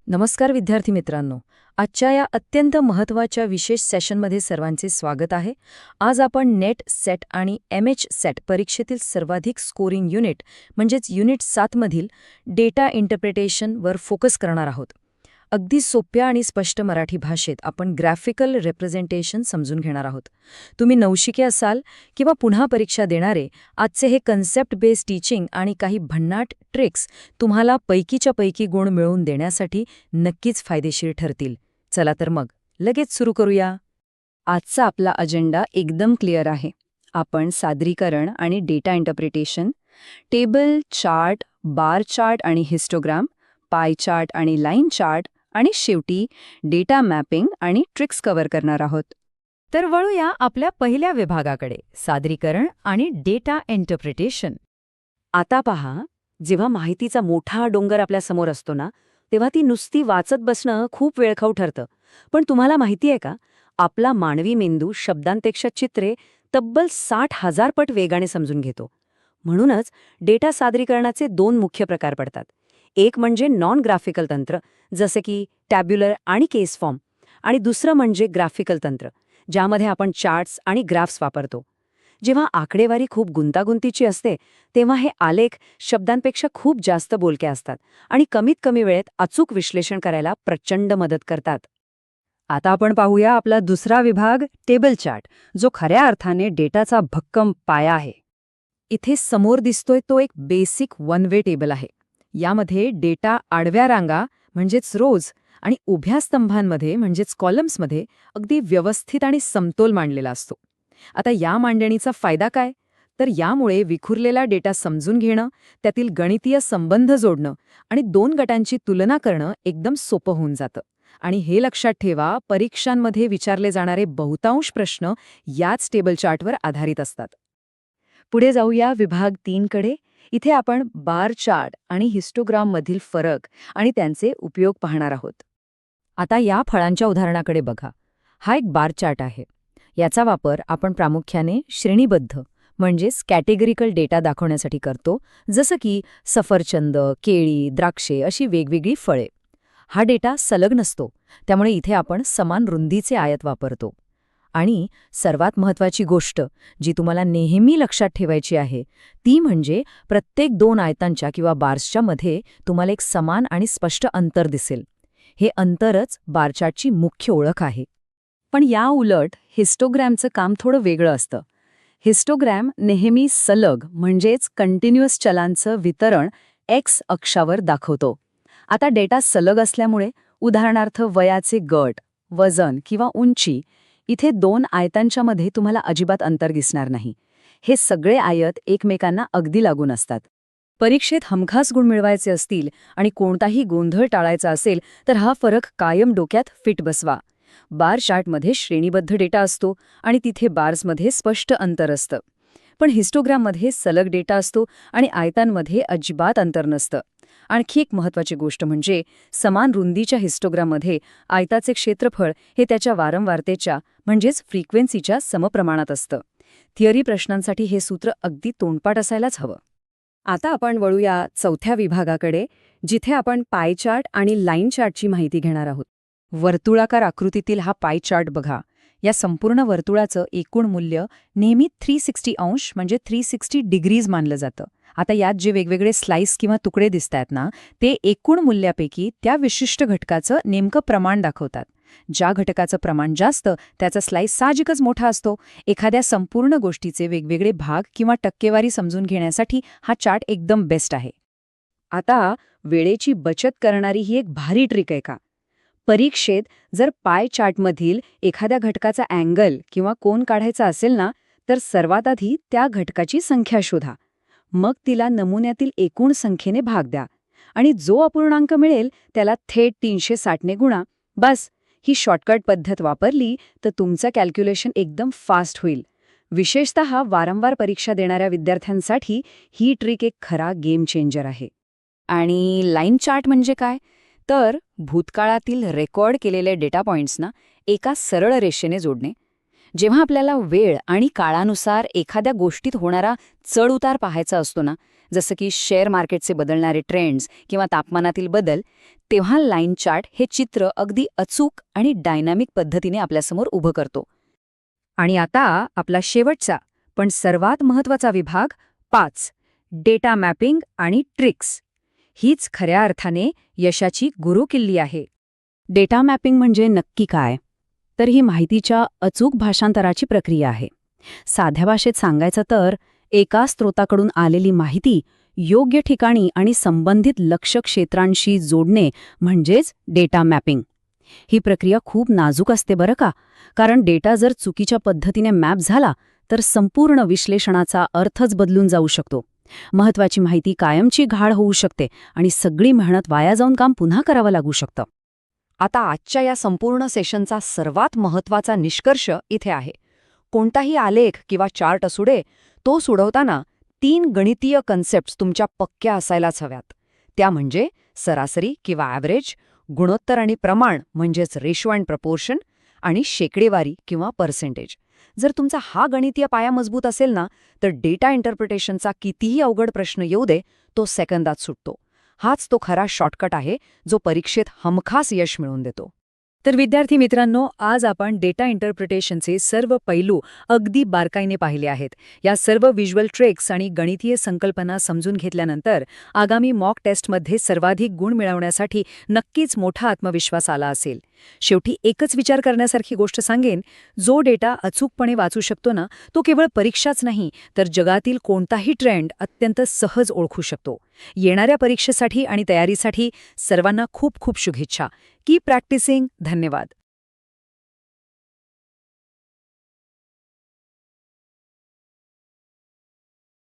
नमस्कार विद्यार्थी मित्रांनो. आजच्या या अत्यंत महत्त्वाच्या विशेष सेशनमध्ये सर्वांचे स्वागत आहे. आज आपण नेट सेट आणि एमएच सेट परीक्षेतील सर्वाधिक स्कोरिंग युनिट म्हणजेच युनिट 7 मधील डेटा इंटरप्रिटेशनवर फोकस करणार आहोत. अगदी सोप्या आणि स्पष्ट मराठी भाषेत आपण ग्राफिकल रिप्रेझेंटेशन समजून घेणार आहोत. तुम्ही नवशिके असाल किंवा पुन्हा परीक्षा देणारे, आजचे हे कन्सेप्ट बेस्ड टीचिंग आणि काही भन्नाट ट्रिक्स तुम्हाला पैकीच्या पैकी गुण मिळवून देण्यासाठी नक्कीच फायदेशीर ठरतील. चला तर मग लगेच सुरू करूया. आजचा आपला अजेंडा एकदम क्लिअर आहे. आपण सादरीकरण आणि data interpretation, table, chart, bar chart आणि हिस्टोग्राम, पाय चार्ट आणि लाईन चार्ट आणि शेवटी डेटा मॅपिंग आणि ट्रिक्स कव्हर करणार आहोत. तर वळूया आपल्या पहिल्या विभागाकडे, सादरीकरण आणि डेटा इंटरप्रिटेशन. आता पहा, जेव्हा माहितीचा मोठा डोंगर आपल्या समोर असतो ना, तेव्हा ती नुसती वाचत बसणं खूप वेळखाऊ ठरतं. पण तुम्हाला माहिती आहे का, आपला मानवी मेंदू शब्दांपेक्षा चित्रे तब्बल 60,000 पट वेगाने समजून घेतो. म्हणूनच डेटा सादरीकरणाचे 2 मुख्य प्रकार पडतात. एक म्हणजे नॉन ग्राफिकल तंत्र, जसे की टॅब्युलर आणि केस फॉर्म, आणि दुसरं म्हणजे ग्राफिकल तंत्र, ज्यामध्ये आपण चार्ट्स आणि ग्राफ्स वापरतो. जेव्हा आकडेवारी खूप गुंतागुंतीची असते, तेव्हा हे आलेख शब्दांपेक्षा खूप जास्त बोलके असतात आणि कमीत कमी वेळेत अचूक विश्लेषण करायला प्रचंड मदत करतात. आता आपण पाहूया आपला दुसरा विभाग, टेबल चार्ट, जो खऱ्या अर्थाने डेटाचा भक्कम पाया आहे. इथे समोर दिसतोय तो एक बेसिक वन वे टेबल आहे. यामध्ये डेटा आडव्या रांगा म्हणजेच रोज आणि उभ्या स्तंभांमध्ये म्हणजेच कॉलम्समध्ये अगदी व्यवस्थित आणि समतोल मांडलेला असतो. आता या मांडणीचा फायदा काय? तर यामुळे विखुरलेला डेटा समजून घेणं, त्यातील गणितीय संबंध जोडणं आणि 2 गटांची तुलना करणं एकदम सोपं होऊन जातं. आणि हे लक्षात ठेवा, परीक्षांमध्ये विचारले जाणारे बहुतांश प्रश्न याच टेबल चार्टवर आधारित असतात. पुढे जाऊया विभाग 3 कडे. इथे आपण बार चार्ट आणि हिस्टोग्राममधील फरक आणि त्यांचे उपयोग पाहणार आहोत. आता या फळांच्या उदाहरणाकडे बघा. हा एक बार चार्ट आहे. याचा वापर आपण प्रामुख्याने श्रेणीबद्ध म्हणजेच कॅटेगरिकल डेटा दाखवण्यासाठी करतो, जसं की सफरचंद, केळी, द्राक्षे अशी वेगवेगळी फळे. हा डेटा सलग नसतो, त्यामुळे इथे आपण समान रुंदीचे आयत वापरतो. आणि सर्वात महत्त्वाची गोष्ट जी तुम्हाला नेहमी लक्षात ठेवायची आहे, ती म्हणजे प्रत्येक 2 आयतांच्या किंवा बार्सच्या मध्ये तुम्हाला एक समान आणि स्पष्ट अंतर दिसेल. हे अंतरच बारचार्टची मुख्य ओळख आहे. पण या उलट हिस्टोग्रॅमचं काम थोडं वेगळं असतं. हिस्टोग्रॅम नेहमी सलग म्हणजेच कंटिन्युअस चलांचं वितरण एक्स अक्षावर दाखवतो. आता डेटा सलग असल्यामुळे उदाहरणार्थ वयाचे गट, वजन किंवा उंची, इथे 2 आयतांच्या मध्ये तुम्हाला अजिबात अंतर दिसणार नाही. हे सगळे आयत एकमेकांना अगदी लागून असतात. परीक्षेत हमखास गुण मिळवायचे असतील आणि कोणताही गोंधळ टाळायचा असेल तर हा फरक कायम डोक्यात फिट बसवा. बार चार्टमध्ये श्रेणीबद्ध डेटा असतो आणि तिथे बार्समध्ये स्पष्ट अंतर असतं. पण हिस्टोग्राममध्ये सलग डेटा असतो आणि आयतांमध्ये अजिबात अंतर नसतं. आणखी एक महत्त्वाची गोष्ट म्हणजे समान रुंदीच्या हिस्टोग्राममध्ये आयताचे क्षेत्रफळ हे त्याच्या वारंवारतेच्या म्हणजेच फ्रिक्वेन्सीच्या समप्रमाणात असतं. थिअरी प्रश्नांसाठी हे सूत्र अगदी तोंडपाठ असायलाच हवं. आता आपण वळूया 4थ्या विभागाकडे, जिथे आपण पाय चार्ट आणि लाईन चार्टची माहिती घेणार आहोत. वर्तुळाकार आकृतीतील हा पाय चार्ट बघा. या संपूर्ण वर्तुळाचं एकूण मूल्य नेहमी 360 अंश म्हणजे 360 डिग्रीज मानलं जातं. आता यात जे वेगवेगळे स्लाइस किंवा तुकडे दिसतायत ना, ते एकूण मूल्यापैकी त्या विशिष्ट घटकाचं नेमकं प्रमाण दाखवतात. ज्या घटकाचं प्रमाण जास्त त्याचा स्लाइस साहजिकच मोठा असतो. एखाद्या संपूर्ण गोष्टीचे वेगवेगळे भाग किंवा टक्केवारी समजून घेण्यासाठी हा चार्ट एकदम बेस्ट आहे. आता वेळेची बचत करणारी ही एक भारी ट्रिक आहे का? परीक्षेत जर पाय चार्टमधील एखाद्या घटकाचा अँगल किंवा कोन काढायचा असेल ना, तर सर्वात आधी त्या घटकाची संख्या शोधा. मग तिला नमुन्यातील एकूण संख्येने भाग द्या आणि जो अपूर्णांक मिळेल त्याला थेट 360ने गुणा. बस, ही शॉर्टकट पद्धत वापरली तर तुमचं कॅल्क्युलेशन एकदम फास्ट होईल. विशेषतः वारंवार परीक्षा देणाऱ्या विद्यार्थ्यांसाठी ही ट्रिक एक खरा गेम चेंजर आहे. आणि लाईन चार्ट म्हणजे काय? तर भूतकाळातील रेकॉर्ड केलेले डेटा पॉइंट्सना एका सरळ रेषेने जोडणे. जेव्हा आपल्याला वेळ आणि काळानुसार एखाद्या गोष्टीत होणारा चढ उतार पाहायचा असतो ना, जसं की शेअर मार्केटचे बदलणारे ट्रेंड्स किंवा तापमानातील बदल, तेव्हा लाईन चार्ट हे चित्र अगदी अचूक आणि डायनामिक पद्धतीने आपल्यासमोर उभं करतो. आणि आता आपला शेवटचा पण सर्वात महत्त्वाचा विभाग 5, डेटा मॅपिंग आणि ट्रिक्स. हीच खऱ्या अर्थाने यशाची गुरुकिल्ली आहे. डेटा मॅपिंग म्हणजे नक्की काय? तर ही माहितीच्या अचूक भाषांतराची प्रक्रिया आहे. साध्या भाषेत सांगायचं तर एका स्रोताकडून आलेली माहिती योग्य ठिकाणी आणि संबंधित लक्ष क्षेत्रांशी जोडणे म्हणजेच डेटा मॅपिंग. ही प्रक्रिया खूप नाजूक असते बरं का, कारण डेटा जर चुकीच्या पद्धतीने मॅप झाला तर संपूर्ण विश्लेषणाचा अर्थच बदलून जाऊ शकतो. महत्त्वाची माहिती कायमची घाण होऊ शकते आणि सगळी मेहनत वाया जाऊन काम पुन्हा करावं लागू शकतं. आता आजच्या या संपूर्ण सेशनचा सर्वात महत्त्वाचा निष्कर्ष इथे आहे. कोणताही आलेख किंवा चार्ट असू दे, तो सोडवताना 3 गणितीय कन्सेप्ट्स तुमच्या पक्क्या असायलाच हव्यात. त्या म्हणजे सरासरी किंवा ॲव्हरेज, गुणोत्तर आणि प्रमाण म्हणजेच रेशो अँड प्रपोर्शन, आणि शेकडेवारी किंवा पर्सेंटेज. जर तुमचा हा गणितीय पाया मजबूत असेल ना, तर डेटा इंटरप्रिटेशनचा कितीही अवघड प्रश्न येऊ दे, तो सेकंदात सुटतो. हाच तो खरा शॉर्टकट आहे जो परीक्षेत हमखास यश मिळवून देतो. तर विद्यार्थी मित्रांनो, आज आपण डेटा इंटरप्रिटेशनचे सर्व पैलू अगदी बारकाईने पाहिले आहेत. या सर्व व्हिज्युअल ट्रिक्स आणि गणितीय संकल्पना समजून घेतल्यानंतर आगामी मॉक टेस्टमध्ये सर्वाधिक गुण मिळवण्यासाठी नक्कीच मोठा आत्मविश्वास आला असेल. शेवटी एकच विचार करण्यासारखी गोष्ट सांगेन, जो डेटा अचूकपणे वाचू शकतो ना, तो केवळ परीक्षाच नाही तर जगातील कोणताही ट्रेंड अत्यंत सहज ओळखू शकतो. येणाऱ्या परीक्षेसाठी आणि तयारीसाठी सर्वांना खूप खूप शुभेच्छा. Keep practising. धन्यवाद.